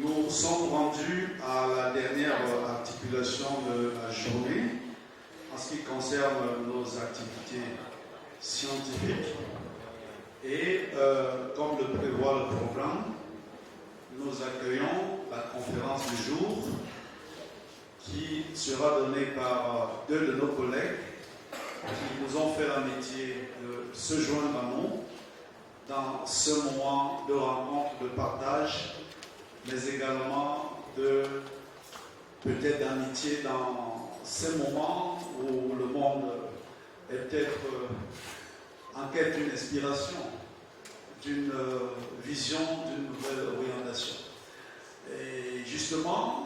Nous sommes rendus à la dernière articulation de la journée en ce qui concerne nos activités scientifiques. Et comme le prévoit le programme, nous accueillons la conférence du jour qui sera donnée par deux de nos collègues qui nous ont fait l'amitié de se joindre à nous dans ce moment de rencontre, de partage, mais également de peut-être d'amitié dans ces moments où le monde est peut-être en quête d'une inspiration, d'une vision, d'une nouvelle orientation. Et justement,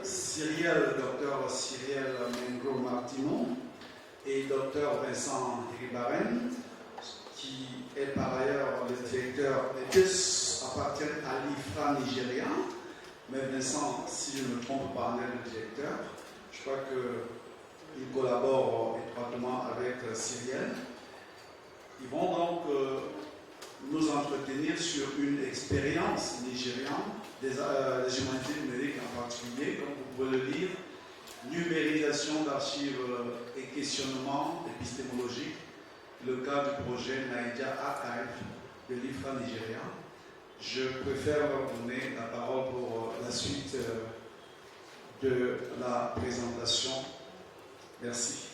le docteur Cyriel Mengo-Martineau et docteur Vincent Ribaren, qui est par ailleurs le directeur, les deux appartiennent à l'IFRA nigérien, mais Vincent, si je ne me trompe pas, est le directeur. Je crois qu'il collabore étroitement avec Cyriel. Ils vont donc nous entretenir sur une expérience nigériane, des humanités numériques en particulier, comme vous pouvez le lire, numérisation d'archives et questionnement épistémologique, le cas du projet Naïdia Archive de l'IFRA Nigeria. Je préfère leur donner la parole pour la suite de la présentation. Merci.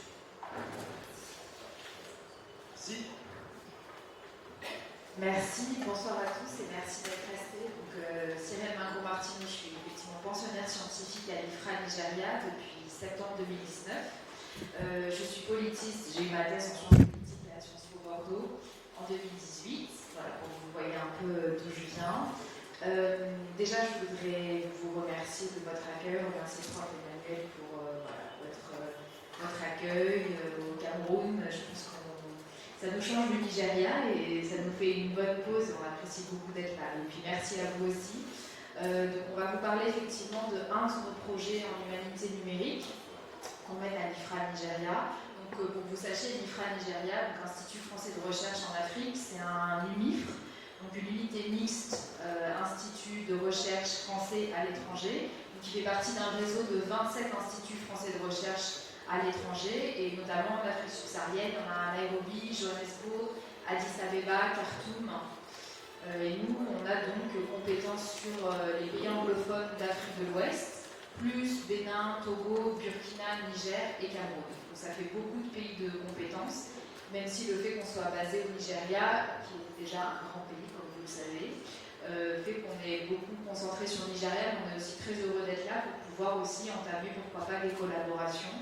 Merci, bonsoir à tous et merci d'être restés. Donc, Cyriel Mengo-Martineau, je suis effectivement pensionnaire scientifique à l'IFRA Nigeria depuis septembre 2019. Je suis politiste, j'ai eu ma thèse en sciences politiques à Sciences Po Bordeaux en 2018, voilà, pour que vous voyez un peu d'où je viens. Déjà, je voudrais vous remercier de votre accueil, remercier Prof Emmanuel pour votre accueil au Cameroun. Je pense que ça nous change du Nigeria et ça nous fait une bonne pause. On apprécie beaucoup d'être là. Et puis merci à vous aussi. Donc on va vous parler effectivement de un de nos projets en humanité numérique qu'on mène à l'IFRA Nigeria. Donc pour que vous sachiez, l'IFRA Nigeria, donc Institut français de recherche en Afrique, c'est un UNIFRE, donc une unité mixte institut de recherche français à l'étranger, qui fait partie d'un réseau de 27 instituts français de recherche à l'étranger, et notamment en Afrique subsaharienne, on a Nairobi, Johannesburg, Addis Abeba, Khartoum. Et nous, on a donc compétences sur les pays anglophones d'Afrique de l'Ouest, plus Bénin, Togo, Burkina, Niger et Cameroun. Donc ça fait beaucoup de pays de compétences, même si le fait qu'on soit basé au Nigeria, qui est déjà un grand pays, comme vous le savez, fait qu'on est beaucoup concentré sur le Nigeria, mais on est aussi très heureux d'être là pour pouvoir aussi entamer, pourquoi pas, des collaborations.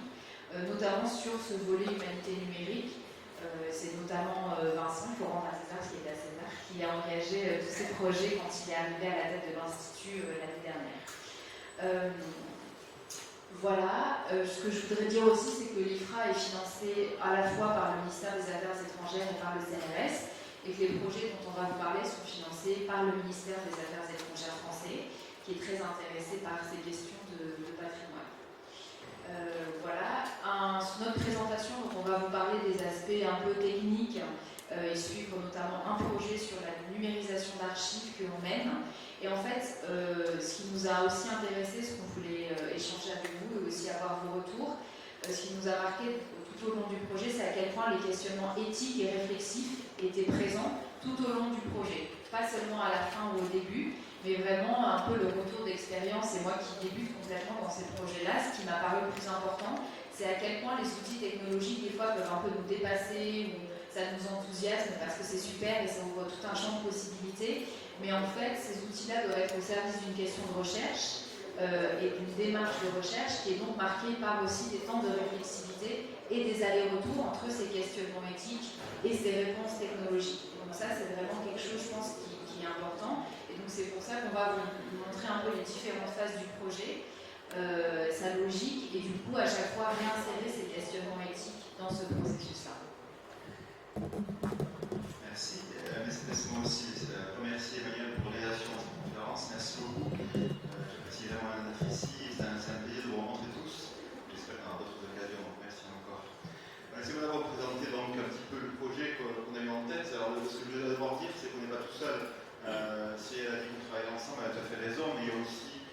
Notamment sur ce volet humanité numérique. C'est notamment Vincent, qui est à César, qui a engagé tous ces projets quand il est arrivé à la tête de l'Institut l'année dernière. Voilà, ce que je voudrais dire aussi, c'est que l'IFRA est financé à la fois par le ministère des Affaires étrangères et par le CNRS, et que les projets dont on va vous parler sont financés par le ministère des Affaires étrangères français, qui est très intéressé par ces questions de patrimoine. Voilà, sur notre présentation, donc on va vous parler des aspects un peu techniques et suivre notamment un projet sur la numérisation d'archives que l'on mène. Et en fait, ce qui nous a aussi intéressé, ce qu'on voulait échanger avec vous et aussi avoir vos retours, ce qui nous a marqué tout au long du projet, c'est à quel point les questionnements éthiques et réflexifs étaient présents tout au long du projet. Pas seulement à la fin ou au début, mais vraiment un peu le retour d'expérience. Et moi qui débute complètement dans ces projets-là, ce qui m'a paru le plus important, c'est à quel point les outils technologiques, des fois, peuvent un peu nous dépasser, ou ça nous enthousiasme parce que c'est super et ça ouvre tout un champ de possibilités. Mais en fait, ces outils-là doivent être au service d'une question de recherche et d'une démarche de recherche qui est donc marquée par aussi des temps de réflexivité et des allers-retours entre ces questionnements éthiques et ces réponses technologiques. Donc ça, c'est vraiment quelque chose, je pense, qui est important. Et donc c'est pour ça qu'on va vous montrer un peu les différentes phases du projet, sa logique, et du coup, à chaque fois, réinsérer ces questionnements éthiques dans ce processus-là. Merci. Laissez-moi aussi remercier Emmanuel pour l'organisation de cette conférence. Merci beaucoup. J'apprécie vraiment la d'être ici. C'est un plaisir de vous rencontrer tous. J'espère qu'on aura d'autres occasions. Donc merci encore. Laissez-moi d'abord présenter donc un petit peu le projet qu'on a eu en tête. Alors, ce que je veux d'abord dire, c'est qu'on n'est pas tout seul. Si elle a dit qu'on travaille ensemble, elle a tout à fait raison, mais il y a aussi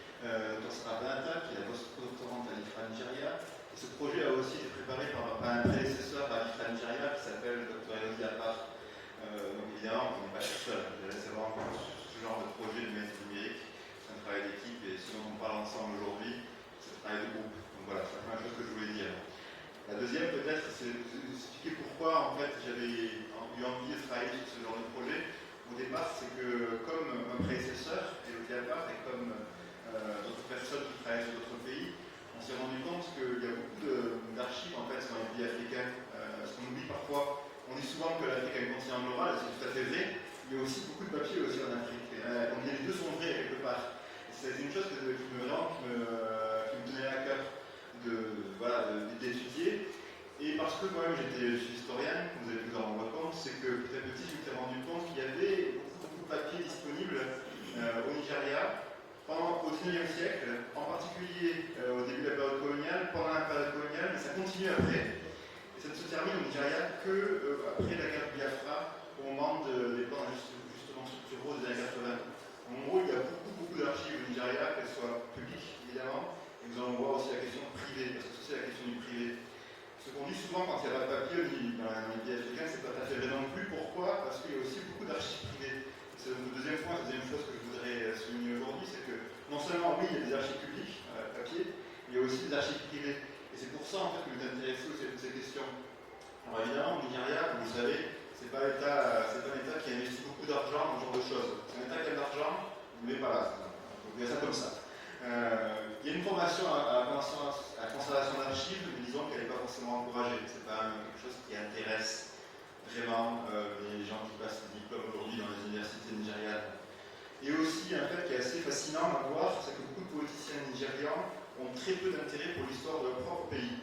part, c'est que comme un prédécesseur, Elodie Alpart, et comme d'autres personnes qui travaillent sur d'autres pays, on s'est rendu compte qu'il y a beaucoup d'archives en fait dans les pays africains. Ce qu'on oublie parfois, on dit souvent que l'Afrique a un continent rural, c'est tout à fait vrai. Il y a aussi beaucoup de papier aussi en Afrique. On dit les deux sont vrais quelque part. C'est une chose qui me tenait à cœur d'étudier. Et parce que moi-même je suis historien, vous avez pu vous en rendre compte, c'est que petit à petit je me suis rendu compte qu'il y avait beaucoup de papiers disponibles au Nigeria au XIXe siècle, en particulier au début de la période coloniale, pendant la période coloniale, mais ça continue après. Et ça ne se termine au Nigeria qu'après la guerre de Biafra, au moment des plans justement structuraux des années 80. En gros, il y a beaucoup d'archives au Nigeria, qu'elles soient publiques évidemment, et nous allons voir aussi la question privée, parce que c'est la question du privé. Ce qu'on dit souvent quand il y a pas de papier dans les pays africains, c'est pas tout à fait vrai non plus. Pourquoi? Parce qu'il y a aussi beaucoup d'archives privées. C'est le deuxième point, la deuxième chose que je voudrais souligner aujourd'hui, c'est que non seulement, oui, il y a des archives publiques, papier, mais il y a aussi des archives privées. Et c'est pour ça, en fait, que vous êtes intéressé aussi à toutes ces questions. Alors évidemment, au Nigeria, vous le savez, c'est pas un État qui investit beaucoup d'argent dans ce genre de choses. C'est un État qui a de l'argent, mais pas là. Donc, il y a ça comme ça. Il y a une formation à la conservation d'archives, mais disons qu'elle n'est pas forcément encouragée. C'est pas quelque chose qui intéresse vraiment les gens qui passent des diplômes aujourd'hui dans les universités nigérianes. Et aussi, un fait qui est assez fascinant à voir, c'est que beaucoup de politiciens nigérians ont très peu d'intérêt pour l'histoire de leur propre pays.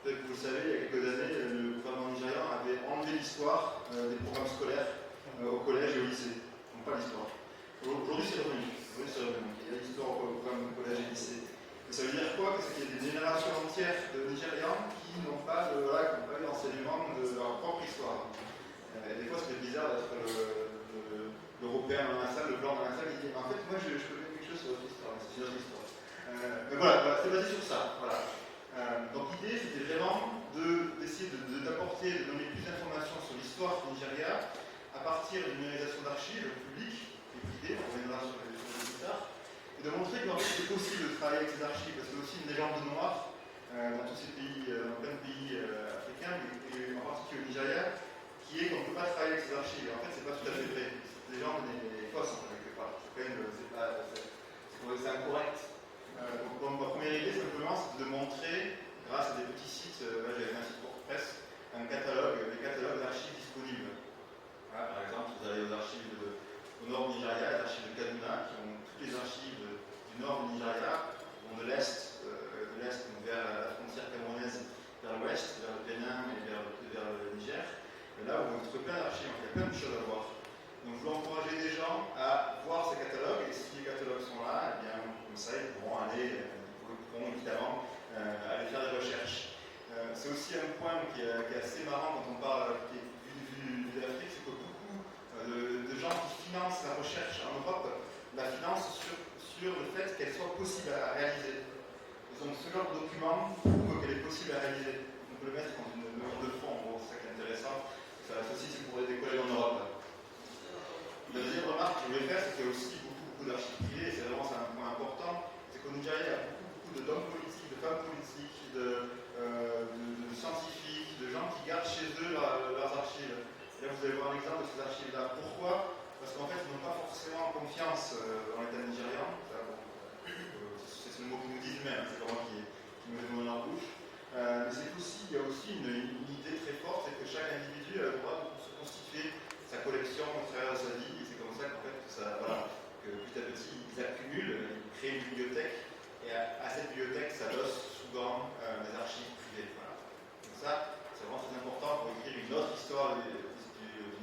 Peut-être que vous le savez, il y a quelques années, le gouvernement nigérian avait enlevé l'histoire des programmes scolaires au collège et au lycée. Donc pas l'histoire. Aujourd'hui, c'est revenu. Il y a l'histoire au programme de collège et lycée. Et ça veut dire quoi? C'est qu'il y a des générations entières de Nigérians qui n'ont pas eu l'enseignement de leur propre histoire. Et des fois, c'était bizarre d'être l'Européen dans la salle, le blanc dans la salle, qui dit en fait, moi, je connais quelque chose sur votre histoire, mais c'est une autre histoire. Mais voilà, c'est basé sur ça. Voilà. Donc l'idée, c'était vraiment d'essayer d'apporter, de donner plus d'informations sur l'histoire du Nigeria à partir d'une numérisation d'archives publiques et privées, on reviendra sur les plus tard, et de montrer qu'en fait c'est possible de travailler avec ces archives, parce que c'est aussi une légende noire dans tous ces pays, dans plein de pays africains, et en particulier au Nigeria, qui est qu'on ne peut pas travailler avec ces archives. Et en fait, c'est pas tout à fait vrai. Cette légende est fausse, en quelque part. C'est incorrect. Donc, ma première idée, simplement, c'est de montrer, grâce à des petits sites, là j'ai fait un site pour presse, des catalogues d'archives disponibles. Voilà, par exemple, vous allez aux archives au nord du Nigeria, les archives de Kaduna, qui ont toutes les archives du nord du Nigeria, vont de l'est vers la frontière camerounaise, vers l'ouest, vers le Bénin et vers le Niger. Et là, vous trouvez plein d'archives, il y a plein de choses à voir. Donc, je veux encourager les gens à voir ces catalogues, et si les catalogues sont là, eh bien, comme ça, ils pourront évidemment aller faire des recherches. C'est aussi un point qui est assez marrant quand on parle de l'Afrique, c'est que beaucoup de gens qui financent la recherche en Europe la financent sur le fait qu'elle soit possible à réaliser. Et donc, ce genre de document prouve qu'elle est possible à réaliser. On peut le mettre dans une mesure de fond, en gros, c'est ça qui est intéressant. Ça aussi, c'est pour des collègues en Europe. La deuxième remarque que je voulais faire, c'est qu'il y a aussi beaucoup d'archives privées, et c'est vraiment un point important, c'est qu'au Nigeria, il y a beaucoup d'hommes politiques, de femmes politiques, de scientifiques, de gens qui gardent chez eux leurs archives. Et là, vous allez voir un exemple de ces archives-là. Pourquoi? Parce qu'en fait, ils n'ont pas forcément confiance dans l'État nigérian. C'est le mot qu'ils nous disent eux-mêmes, c'est pas moi qui me le mot dans la bouche. Mais c'est aussi, il y a aussi une idée très forte, c'est que chaque individu a le droit de se constituer sa collection au travers de sa vie, et c'est comme ça qu'en fait, que petit à petit, ils accumulent, ils créent une bibliothèque, et à cette bibliothèque s'adossent souvent des archives privées. Voilà. Donc ça, c'est vraiment très important pour écrire une autre histoire du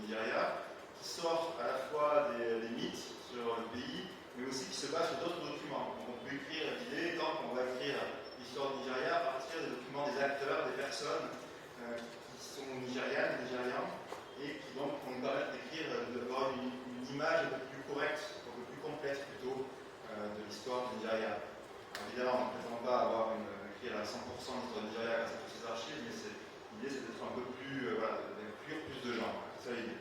Nigeria, qui sort à la fois des mythes sur le pays, mais aussi qui se base sur d'autres documents. Donc on peut écrire l'idée, tant qu'on va écrire l'histoire du Nigeria à partir des documents des acteurs, des personnes qui sont nigérianes, nigérians, et qui donc vont nous permettre d'écrire, d'avoir une image un peu plus correcte, un peu plus complète plutôt, de l'histoire du Nigeria. Alors, évidemment, on ne prétend pas écrire à 100% l'histoire du Nigeria grâce à toutes ces archives, mais l'idée c'est d'être un peu plus, d'inclure plus de gens. C'est ça l'idée.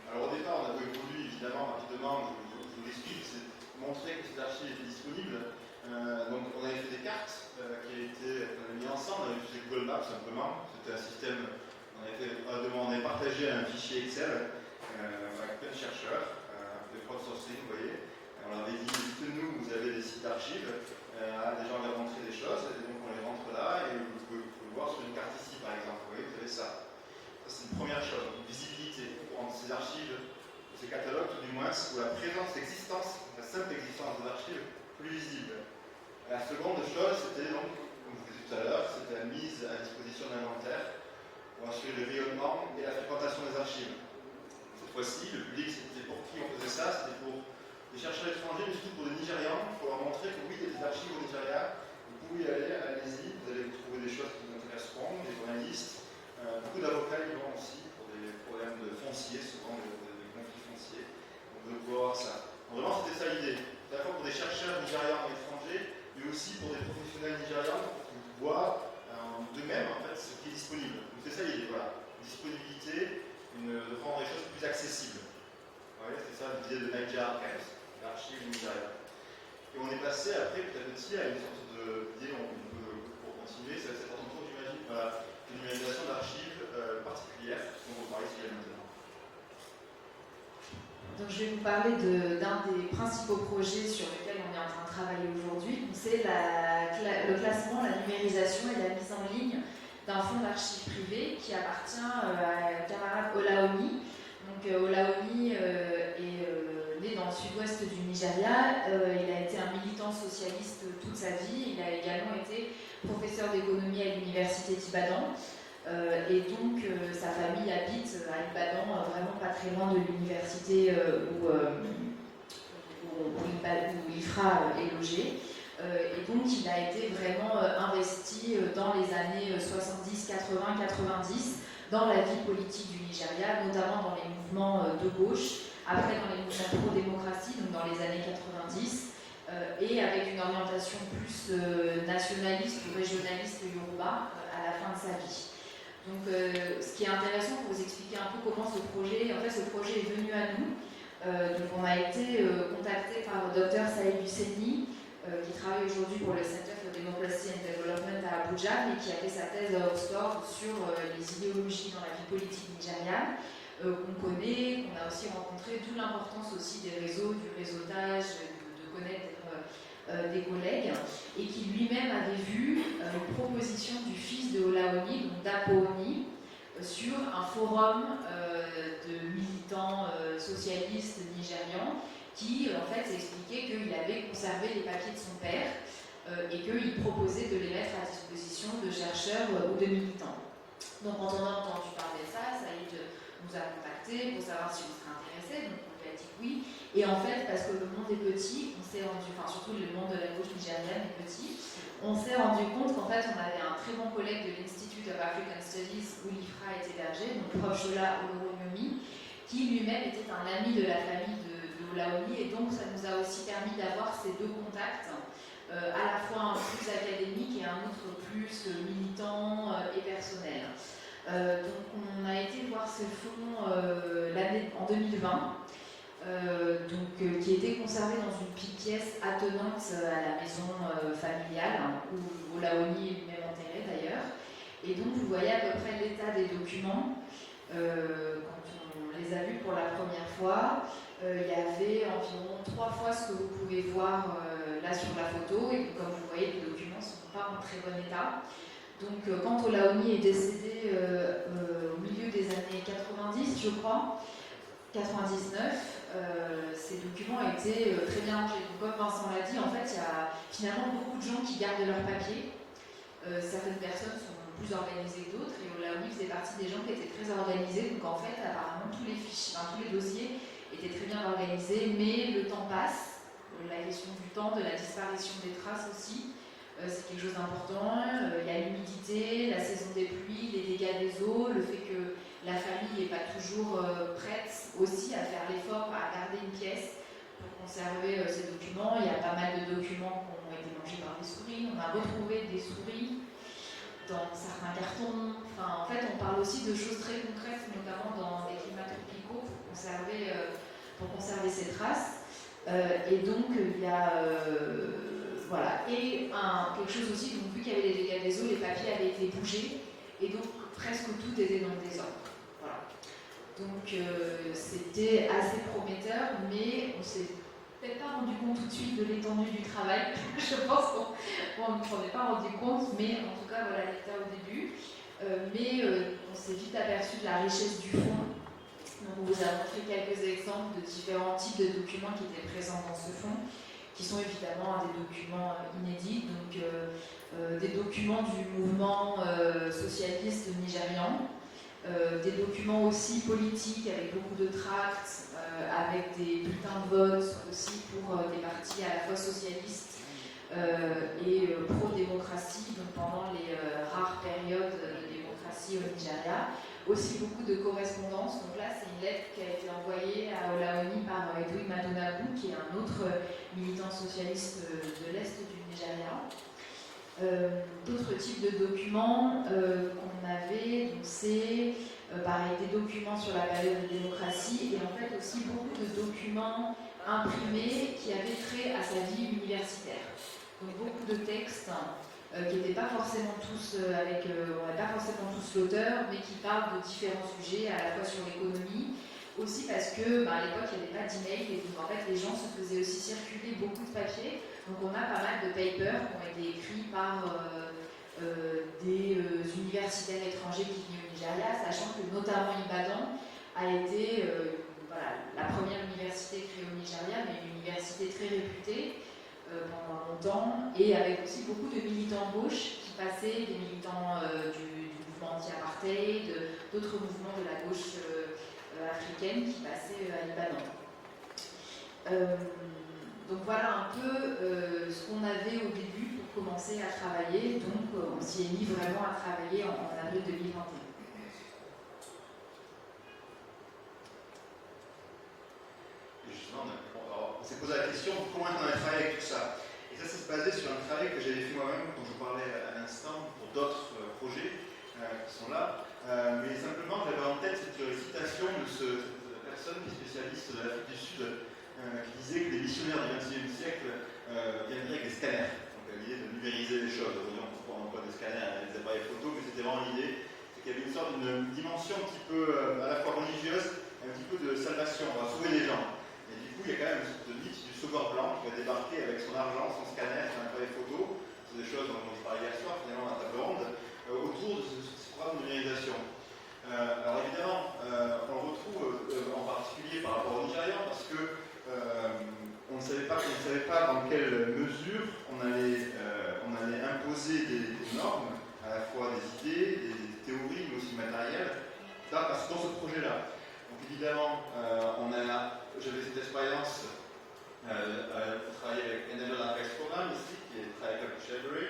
Alors au départ, on a évolué évidemment rapidement, je vous l'explique, c'est montrer que ces archives étaient disponibles. Donc on avait fait des cartes qu'on avait mis ensemble, on avait utilisé Google Maps simplement. C'était un système, on avait partagé un fichier Excel avec plein de chercheurs, de crowdsourcing, vous voyez. On leur avait dit, dites-nous, vous avez des sites d'archives, des gens avaient montré des choses, et donc on les rentre là, et vous pouvez le voir sur une carte ici, par exemple. Vous voyez, vous avez ça. Ça, c'est une première chose, une visibilité pour rendre ces archives, ces catalogues, tout du moins, ou la présence, l'existence, la simple existence des archives, plus visible. La seconde chose, c'était donc, comme je vous disais tout à l'heure, c'était la mise à disposition d'inventaire pour assurer le rayonnement et la fréquentation des archives. Cette fois-ci, le public, c'était pour qui on faisait ça? C'était pour des chercheurs étrangers, mais surtout pour des Nigérians, pour leur montrer que oui, il y a des archives au Nigeria, vous pouvez y aller, allez-y, vous allez trouver des choses qui vous intéresseront, des journalistes, beaucoup d'avocats y vont aussi pour des problèmes de foncier, souvent de conflits fonciers. Donc vous pouvez voir ça. Donc, vraiment, c'était ça l'idée. C'est à la fois pour des chercheurs nigérians et étrangers, mais aussi pour des professionnels nigérians qui voient d'eux-mêmes en fait, ce qui est disponible. Donc c'est ça l'idée, voilà. Disponibilité, de rendre les choses plus accessibles. Ouais, c'est ça l'idée de Niger Archives, l'archive du Nigeria. Et on est passé après petit à petit à une sorte d'idée, pour continuer, c'est cette sorte de j'imagine, voilà, une numérisation d'archives particulières dont on parlait ici maintenant. Donc, je vais vous parler d'un des principaux projets sur lesquels on est en train de travailler aujourd'hui. C'est le classement, la numérisation et la mise en ligne d'un fonds d'archives privé qui appartient à camarade Olaomi. Donc, Olaomi est né dans le sud-ouest du Nigeria. Il a été un militant socialiste toute sa vie. Il a également été professeur d'économie à l'université d'Ibadan. Et donc sa famille habite à Ibadan, vraiment pas très loin de l'université où Ifra est logé. Et donc il a été vraiment investi dans les années 70, 80, 90 dans la vie politique du Nigeria, notamment dans les mouvements de gauche, après dans les mouvements pro-démocratie, donc dans les années 90, et avec une orientation plus nationaliste ou régionaliste yoruba à la fin de sa vie. Donc, ce qui est intéressant pour vous expliquer un peu comment ce projet est venu à nous. Donc, on a été contacté par le Dr Saïd Husseini, qui travaille aujourd'hui pour le Center for Democracy and Development à Abuja, mais qui a fait sa thèse à Oxford sur les idéologies dans la vie politique nigériane, qu'on connaît, qu'on a aussi rencontré, d'où l'importance aussi des réseaux, du réseautage, de connaître des collègues, et qui lui-même avait vu une proposition du fils de Olaoni, donc d'Apooni, sur un forum de militants socialistes nigérians qui en fait expliquait qu'il avait conservé les papiers de son père et qu'il proposait de les mettre à disposition de chercheurs ou de militants. Donc quand on a entendu parler de ça, Saïd nous a contactés pour savoir si on serait intéressé, donc on lui a dit oui. Et en fait, parce que le monde est petit, on s'est rendu, enfin surtout le monde de la gauche nigériane est petit, on s'est rendu compte qu'en fait on avait un très bon collègue de l'Institute of African Studies où l'IFRA est hébergé, donc prof Shola Olorunyomi, qui lui-même était un ami de la famille de Olaomi, et donc ça nous a aussi permis d'avoir ces deux contacts, à la fois un plus académique et un autre plus militant et personnel. Donc on a été voir ce fonds en 2020. Qui était conservé dans une petite pièce attenante à la maison familiale, où Olaoni est lui-même enterré d'ailleurs. Et donc vous voyez à peu près l'état des documents. Quand on les a vus pour la première fois, il y avait environ 3 fois ce que vous pouvez voir là sur la photo, et comme vous voyez, les documents ne sont pas en très bon état. Donc quand Olaoni est décédé au milieu des années 90, je crois, 99, ces documents étaient très bien rangés. Donc, comme Vincent l'a dit, en fait, il y a finalement beaucoup de gens qui gardent leurs papiers. Certaines personnes sont plus organisées que d'autres, et Olaomi faisait partie des gens qui étaient très organisés. Donc en fait, apparemment, tous les fichiers, tous les dossiers étaient très bien organisés, mais le temps passe. La question du temps, de la disparition des traces aussi, c'est quelque chose d'important. Il y a l'humidité, la saison des pluies, les dégâts des eaux, le fait que la famille n'est pas toujours prête aussi à faire l'effort, à garder une pièce pour conserver ces documents. Il y a pas mal de documents qui ont été mangés par des souris. On a retrouvé des souris dans certains cartons. Enfin, en fait, on parle aussi de choses très concrètes, notamment dans les climats tropicaux, pour conserver ces traces. Et donc, il y a... voilà. Et quelque chose aussi, donc, vu qu'il y avait les dégâts des eaux, les papiers avaient été bougés, et donc presque tout était dans le désordre. Voilà. Donc c'était assez prometteur, mais on s'est peut-être pas rendu compte tout de suite de l'étendue du travail. Je pense qu'on ne s'en est pas rendu compte, mais en tout cas, voilà l'état au début. On s'est vite aperçu de la richesse du fond. Donc on vous a montré quelques exemples de différents types de documents qui étaient présents dans ce fond, qui sont évidemment des documents inédits, donc des documents du mouvement socialiste nigérian, des documents aussi politiques avec beaucoup de tracts, avec des bulletins de vote aussi pour des partis à la fois socialistes et pro-démocratie, donc pendant les rares périodes de démocratie au Nigeria. Aussi beaucoup de correspondances. Donc là, c'est une lettre qui a été envoyée à Olaoni par Edwin Madonabu, qui est un autre militant socialiste de l'Est du Nigeria. D'autres types de documents qu'on avait, c'est pareil, des documents sur la période de démocratie et en fait aussi beaucoup de documents imprimés qui avaient trait à sa vie universitaire. Donc beaucoup de textes qui n'étaient pas forcément tous on n'avait pas forcément tous l'auteur, mais qui parlent de différents sujets, à la fois sur l'économie, aussi parce que à l'époque il n'y avait pas d'email et donc en fait les gens se faisaient aussi circuler beaucoup de papiers. Donc on a pas mal de papers qui ont été écrits par des universitaires étrangers qui venaient au Nigeria, sachant que notamment Ibadan a été la première université créée au Nigeria, mais une université très réputée pendant longtemps, et avec aussi beaucoup de militants gauche qui passaient, des militants du mouvement anti-apartheid, d'autres mouvements de la gauche africaine qui passaient à Ibadan. Donc voilà un peu ce qu'on avait au début pour commencer à travailler. Donc on s'y est mis vraiment à travailler en avril 2021. Et justement, on s'est posé la question comment est-ce qu'on a travaillé avec tout ça. Et ça s'est basé sur un travail que j'avais fait moi-même, dont je vous parlais à l'instant, pour d'autres projets qui sont là. Mais simplement, j'avais en tête cette citation de cette personne qui est spécialiste de l'Afrique du Sud, qui disait que les missionnaires du XXIe siècle viendraient avec des scanners. Donc l'idée de numériser les choses. Aujourd'hui, on emploie des scanners avec des appareils photo, mais c'était vraiment l'idée, c'est qu'il y avait une sorte d'une dimension un petit peu à la fois religieuse et un petit peu de salvation. On va sauver les gens. Et du coup, il y a quand même une sorte de mythe du sauveur blanc qui va débarquer avec son argent, son scanner, son appareil photo. C'est des choses dont je parlais hier soir, finalement, à la table ronde, autour de ce programme de numérisation. Alors évidemment, on le retrouve en particulier par rapport au Nigeria, parce que on ne savait pas dans quelle mesure on allait imposer des normes, à la fois des idées, des théories, mais aussi matérielles, dans ce projet-là. Donc évidemment, j'avais cette expérience de travailler avec Enable Apex Program ici, qui est travaillé avec Library,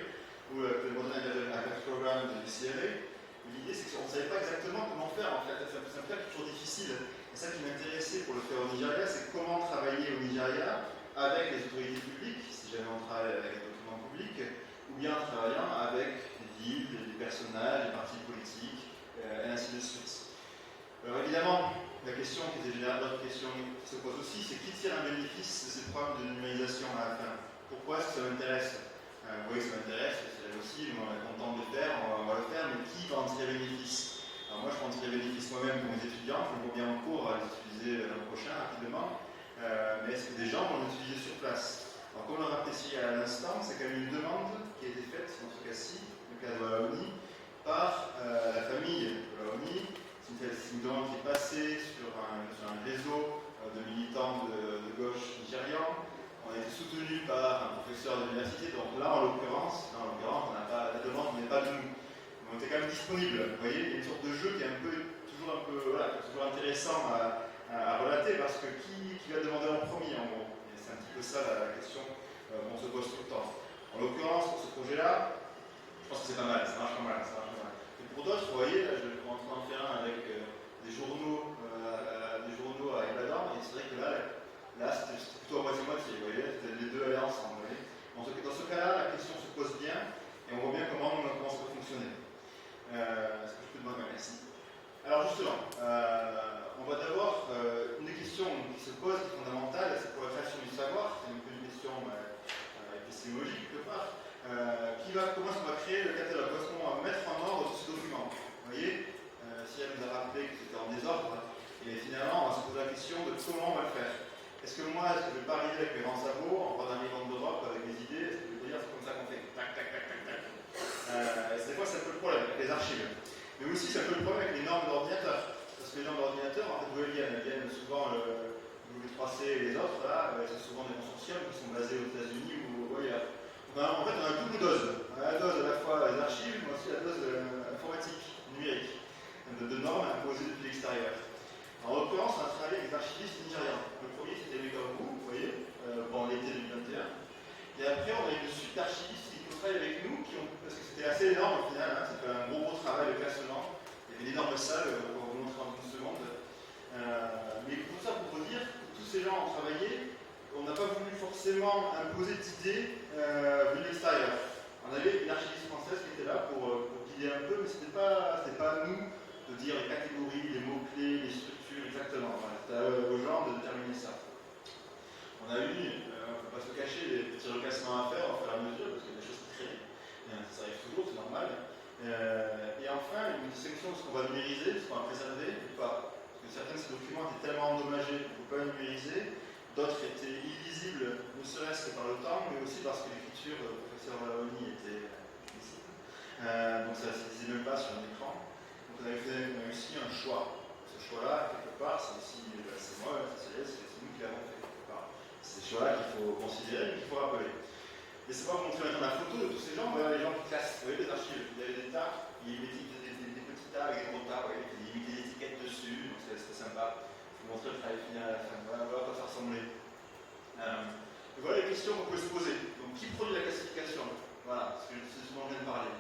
ou le Modern Enable Apex Program de l'UCLA. L'idée, c'est qu'on ne savait pas exactement comment faire, en fait. C'est un cas qui est toujours difficile. Et ça qui m'intéressait pour le faire au Nigeria, c'est comment travailler au Nigeria avec les autorités publiques, si jamais on travaille avec des documents publics, ou bien en travaillant avec des villes, des personnages, des partis politiques, et ainsi de suite. Alors évidemment, la question qui était générale, l'autre question qui se pose aussi, c'est qui tire un bénéfice de ces programmes de numérisation à la fin? Pourquoi est-ce que ça m'intéresse? Vous voyez que ça m'intéresse, c'est aussi, on est content de le faire, on va le faire, mais qui va en tirer bénéfice? Alors moi, je peux en tirer bénéfice moi-même pour mes étudiants, je me vois bien en cours à les utiliser l'an prochain rapidement, mais est-ce que des gens vont l'utiliser sur place? Alors comme on l'a apprécié à l'instant, c'est quand même une demande qui a été faite, dans ce cas-ci, le cas de Olaoni, par la famille de Olaoni. C'est une demande qui est passée sur un réseau de militants de gauche nigérians. On a été soutenu par un professeur de l'université, donc là en l'occurrence, la demande n'est pas de nous. Mais on était quand même disponible. Vous voyez, il y a une sorte de jeu qui est toujours intéressant à relater, parce que qui va demander en premier en gros? Et c'est un petit peu ça la question qu'on se pose tout le temps. En l'occurrence, pour ce projet-là, je pense que c'est pas mal, ça marche pas mal. Et pour d'autres, vous voyez, là je vais en faire un avec des journaux à Ibadan, et c'est vrai que là c'était plutôt à moitié-moitié, vous voyez, les deux allaient ensemble. Vous voyez. Dans ce cas-là, la question se pose bien, et on voit bien comment ça peut fonctionner. Est-ce que je peux demander? Merci. Alors justement, on va d'abord, une des questions qui se pose, qui est fondamentale, c'est pour la création du savoir, c'est un peu une question épistémologique quelque part, comment est-ce qu'on va créer le catalogue? Comment est-ce qu'on va mettre en ordre tous ces documents? Vous voyez, si elle nous a rappelé que c'était en désordre, Et finalement, on va se poser la question de comment on va le faire. Est-ce que moi, je ne vais pas arriver avec mes grands sabots, en bas d'un vivant d'Europe, avec mes idées, est-ce que je vais dire c'est comme ça qu'on fait, tac, tac, tac, tac, tac. Et des fois, c'est un peu le problème avec les archives. Mais aussi, c'est un peu le problème avec les normes d'ordinateur. Parce que les normes d'ordinateur, en fait, d'où elles viennent souvent le W3C et les autres, là, c'est souvent des consortiums qui sont basés aux États-Unis ou ailleurs. En fait, on a une double dose. On a la dose à la fois des archives, mais aussi la dose informatique, numérique, de normes imposées depuis l'extérieur. En l'occurrence, on a travaillé avec des archivistes nigérians. Le premier, c'était Mekabu, vous voyez, en l'été 2021. Et après, on a eu une suite d'archivistes qui ont travaillé avec nous, parce que c'était assez énorme au final, hein, c'était un gros travail de classement. Il y avait d'énormes salles, on va vous montrer en une seconde. Mais pour ça, pour vous dire que tous ces gens ont travaillé, on n'a pas voulu forcément imposer d'idées venues de l'extérieur. On avait une archiviste française qui était là pour guider un peu, mais ce n'était pas à nous de dire les catégories, les mots-clés, les structures exactement. Voilà, c'était aux gens de déterminer ça. On a eu, on ne peut pas se cacher, des petits reclassements à faire au fur et à mesure, parce qu'il y a des choses qui traînent. Ça arrive toujours, c'est normal. Et enfin, une sélection de ce qu'on va numériser, de ce qu'on va préserver, ou pas. Parce que certains de ces documents étaient tellement endommagés qu'on ne peut pas les numériser, d'autres étaient illisibles, ne serait-ce que par le temps, mais aussi parce que l'écriture du professeur Valoni était explicite. Donc ça ne se disait même pas sur un écran. Donc on a eu aussi un choix. Ce choix-là, quelque part, c'est moi, c'est nous qui l'avons fait, quelque part. C'est ce choix-là qu'il faut considérer, mais qu'il faut rappeler. Et c'est pas montrer maintenant la photo de tous ces gens, voilà les gens qui classent, vous voyez les archives, il y avait des tas, ils mettaient des petits tas avec des gros tas, vous voyez, ils mettaient des étiquettes dessus, donc c'était sympa. Je vous montrer le travail final à la fin, voilà à quoi ça ressemblait. Et voilà les questions qu'on peut se poser. Donc qui produit la classification? Voilà, c'est ce dont on vient de parler.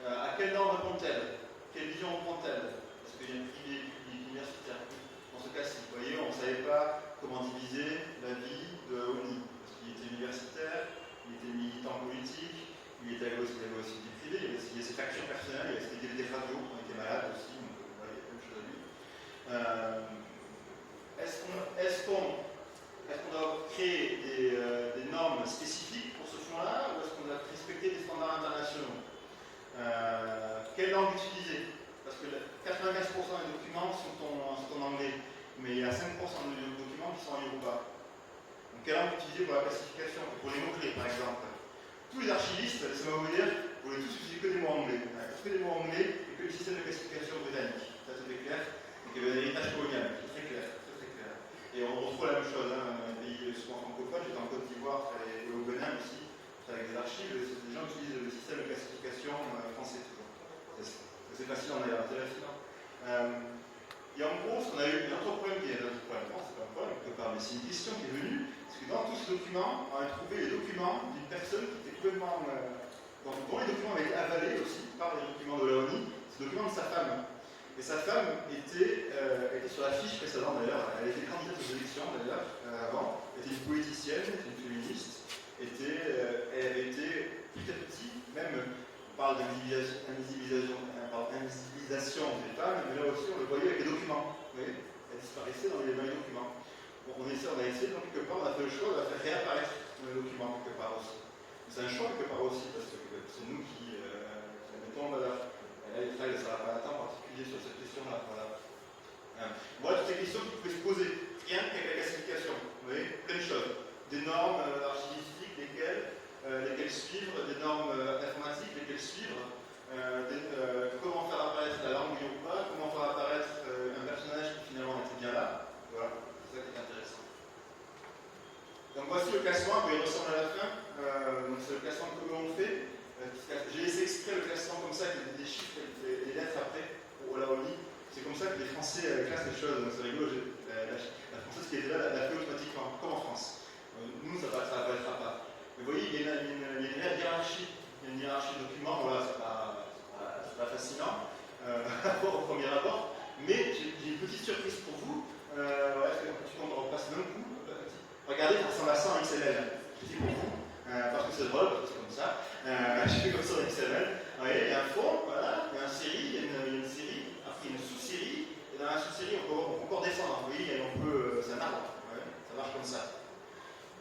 À quelle norme répond-elle? Quelle vision reprend-elle? Est-ce qu'il y a un privé, public, universitaire? Dans ce cas-ci, vous voyez, on ne savait pas comment diviser la vie de Oni, parce qu'il était universitaire, il était militant politique, il avait aussi des vie privée, il y avait ses factures personnelles, il avait des radios, on était malade aussi, donc voilà, il y a plein de choses à lui. Est-ce qu'on doit créer des normes spécifiques pour ce fonds-là, ou est-ce qu'on doit respecter des standards internationaux? Quelle langue utiliser? Parce que 95% des documents sont en anglais, mais il y a 5% de documents qui sont en yoruba. Donc quelle langue utiliser pour la classification? Pour les mots-clés, par exemple. Tous les archivistes, laissez-moi vous dire, vous voulez tous utiliser que des mots anglais. Que des mots anglais et que le système de classification britannique. Ça, tout est clair. Donc il y avait un héritage colonial, c'est très clair, très très clair. Et on retrouve la même chose, hein, un pays souvent francophone, j'étais en Côte d'Ivoire et au Bénin aussi, avec des archives, les gens utilisent le système de classification français toujours. C'est fascinant d'ailleurs, c'est fascinant. Et en gros, ce qu'on a eu, il y a un autre problème qui est un autre problème, non, c'est pas un problème quelque part, mais c'est une question qui est venue, parce que dans tous ces documents, on a trouvé les documents d'une personne qui était complètement. Dont les documents avaient été avalés aussi par les documents de Laoni, c'est le document de sa femme. Et sa femme était sur la fiche précédente d'ailleurs, elle était candidate aux élections d'ailleurs, avant, était une poéticienne, était une féministe, elle avait été petit à petit, même on parle d'invisibilisation des femmes, mais là aussi on le voyait avec les documents. Vous voyez, elle disparaissait dans les documents. Bon, on a essayé, donc quelque part on a fait le choix de la faire réapparaître dans les documents quelque part aussi. C'est un choix quelque part aussi, parce que c'est nous qui la mettons en valeur. Et là, il ne sera pas un temps particulier sur cette question-là. Voilà. Voilà toutes ces questions qui pouvaient se poser, rien qu'avec la classification. Vous voyez, plein de choses. Des normes archivistiques, lesquelles suivre, des normes informatiques, lesquelles suivre, comment faire apparaître la langue yoruba, comment faire apparaître un personnage qui finalement était bien là. Voilà, c'est ça qui est intéressant. Donc voici le classement, il ressemble à la fin. Donc c'est le classement que l'on fait. J'ai laissé exprès le classement comme ça, avec des chiffres et des lettres après, pour la Oli. C'est comme ça que les Français classent les choses, c'est rigolo. La Française qui était là l'a fait automatiquement, comme en France. Nous, ça apparaîtra pas. Mais vous voyez, il y a une hiérarchie. Il y a une hiérarchie de documents, voilà, c'est pas fascinant au premier abord. Mais j'ai une petite surprise pour vous. On repasse d'un coup. Regardez, ça ressemble à ça en XML. Je dis pour vous, parce que c'est drôle, parce que c'est comme ça. Je fais comme ça en XML. Vous voyez, il y a un fond, voilà, il y a une série, il y a une série, après il y a une sous-série, et dans la sous-série, on peut encore descendre. Vous voyez, c'est un arbre, ouais, ça marche comme ça.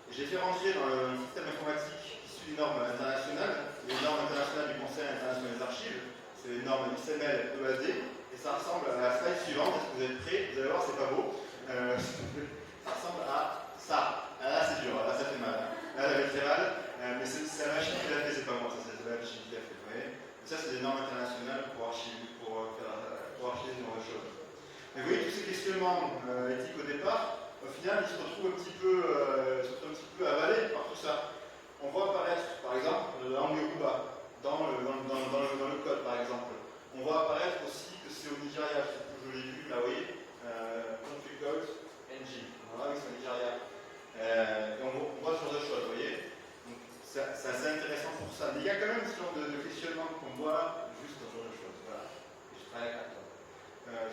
J'ai fait rentrer dans un système informatique issu des normes internationales, les normes internationales du Conseil international des archives, c'est les normes XML EAD, Et ça ressemble à la slide suivante. Est-ce que vous êtes prêts? Vous allez voir, c'est pas beau. Ça ressemble à ça. Ah, là, c'est dur, là, ça fait mal. Là, ça fait très mal. Mais c'est la machine qui l'a fait, c'est pas moi. Ça, c'est la machine qui l'a fait. Vous voyez? Et ça, c'est des normes internationales pour archiver ce genre de choses. Mais vous voyez, tous ces questionnements éthiques au départ, au final, ils se retrouvent un petit peu avalés par tout ça. On voit apparaître, par exemple, la langue Yoruba dans le code, par exemple. On voit apparaître aussi que c'est au Nigeria, je l'ai vu, là, vous voyez, Country Code NG. Voilà, c'est au Nigeria. Et on voit ce genre de choses, vous voyez. Donc, c'est assez intéressant pour ça. Mais il y a quand même ce genre de questionnement qu'on voit juste ce genre de choses. Voilà. Et je travaille avec toi.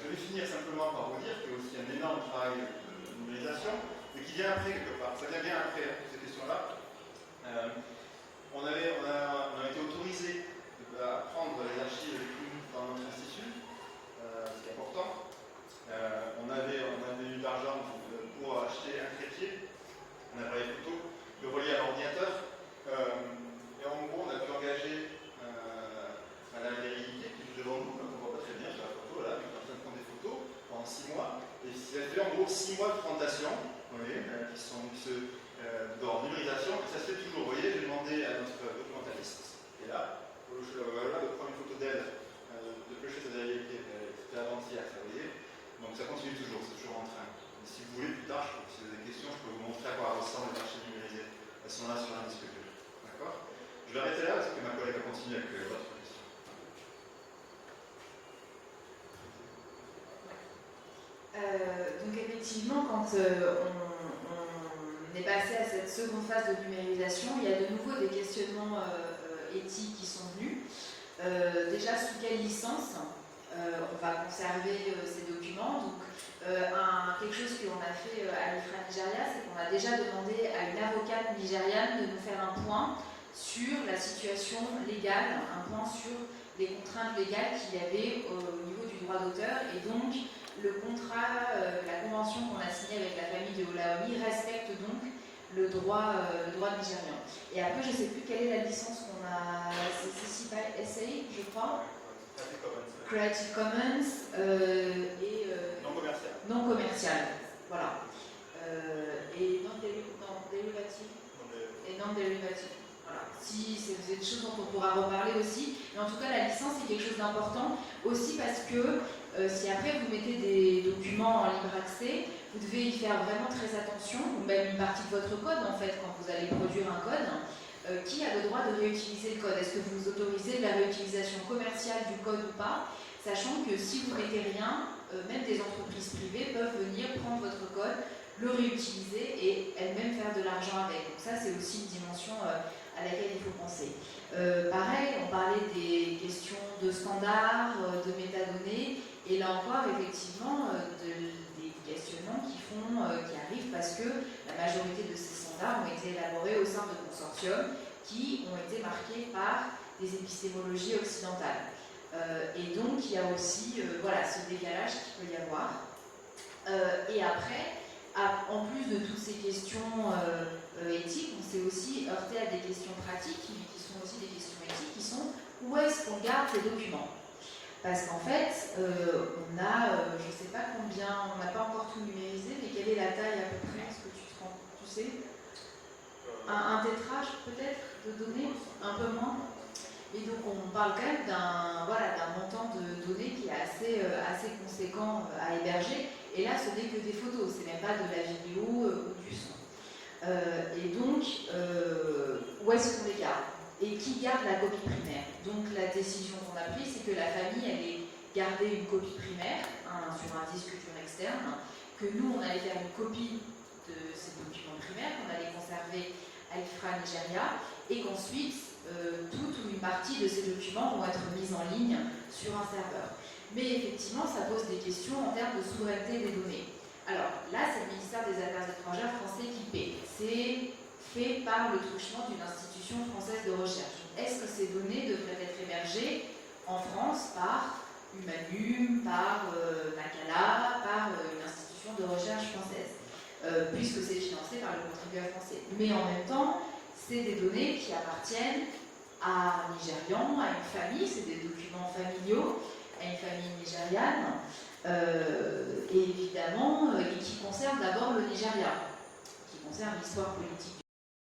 Je vais finir simplement par vous dire qu'il y a aussi un énorme travail de numérisation, mais qui vient après quelque part. Ça vient bien après, ces questions-là. On a été autorisé à prendre les archives dans notre institut, ce qui est important. On avait eu de l'argent pour acheter un trépied, un appareil photo, le relier à l'ordinateur. Et en gros, on a pu engager Madame Véridité qui est devant nous, on ne voit pas très bien sur la photo, là, mais qui est en train de prendre des photos pendant 6 mois. Et ça fait en gros 6 mois de présentation, vous voyez, dans numérisation, et ça se fait toujours. Vous voyez, j'ai demandé à notre documentaliste, qui est là, de prendre une photo d'elle, de pêcher sa vérité, c'était avant-hier, ça, vous voyez. Donc ça continue toujours, c'est toujours en train. Et si vous voulez, plus tard, si vous avez des questions, je peux vous montrer à quoi ressemblent les archives numérisées. Elles sont là sur un disque dur. D'accord? Je vais arrêter là parce que ma collègue va continuer avec votre question. Donc effectivement, quand on est passé à cette seconde phase de numérisation, il y a de nouveau des questionnements éthiques qui sont venus. Déjà, sous quelle licence on va conserver ces documents. Donc, quelque chose qu'on a fait à l'IFRA Nigeria, c'est qu'on a déjà demandé à une avocate nigériane de nous faire un point sur la situation légale, un point sur les contraintes légales qu'il y avait au niveau du droit d'auteur. Et donc, le contrat, la convention qu'on a signée avec la famille de Olaomi respecte donc le droit nigérian. Et après, je ne sais plus quelle est la licence qu'on a. C'est CC je crois. Creative Commons et non commercial. Voilà. Et non dérivative. Et non dérivative. Voilà. Si c'est des choses dont on pourra reparler aussi. Mais en tout cas, la licence est quelque chose d'important aussi parce que si après vous mettez des documents en libre accès, vous devez y faire vraiment très attention, ou même une partie de votre code en fait, quand vous allez produire un code. Qui a le droit de réutiliser le code? Est-ce que vous autorisez la réutilisation commerciale du code ou pas? Sachant que si vous ne mettez rien, même des entreprises privées peuvent venir prendre votre code, le réutiliser et elles-mêmes faire de l'argent avec. Donc ça, c'est aussi une dimension à laquelle il faut penser. Pareil, on parlait des questions de standards, de métadonnées, et là encore, effectivement, des questionnements qui arrivent parce que la majorité de ces standards ont été élaborés au sein de consortiums qui ont été marqués par des épistémologies occidentales. Et donc, il y a aussi ce décalage qu'il peut y avoir. Et après, en plus de toutes ces questions éthiques, on s'est aussi heurté à des questions pratiques qui sont aussi des questions éthiques, qui sont où est-ce qu'on garde ces documents? Parce qu'en fait, on a, je ne sais pas combien, on n'a pas encore tout numérisé, mais quelle est la taille à peu près? Est-ce que tu sais un tétrage peut-être de données? Un peu moins. Et donc on parle quand même d'un montant de données qui est assez conséquent à héberger. Et là, ce n'est que des photos, c'est même pas de la vidéo ou du son. Et donc, où est-ce qu'on les garde? Et qui garde la copie primaire? Donc la décision qu'on a prise, c'est que la famille allait garder une copie primaire sur un disque dur externe, que nous, on allait faire une copie de ces documents primaires, qu'on allait conserver à l'IFRA Nigeria, et qu'ensuite, toute ou une partie de ces documents vont être mis en ligne sur un serveur. Mais effectivement, ça pose des questions en termes de souveraineté des données. Alors là, c'est le ministère des Affaires étrangères français qui paie. C'est fait par le truchement d'une institution française de recherche. Est-ce que ces données devraient être hébergées en France par Humanum, par Macala, par une institution de recherche française, puisque c'est financé par le contribuable français. Mais en même temps, c'est des données qui appartiennent à un Nigérian, à une famille, c'est des documents familiaux, à une famille nigériane nigériane, et évidemment, et qui concerne d'abord le Nigeria, qui concerne l'histoire politique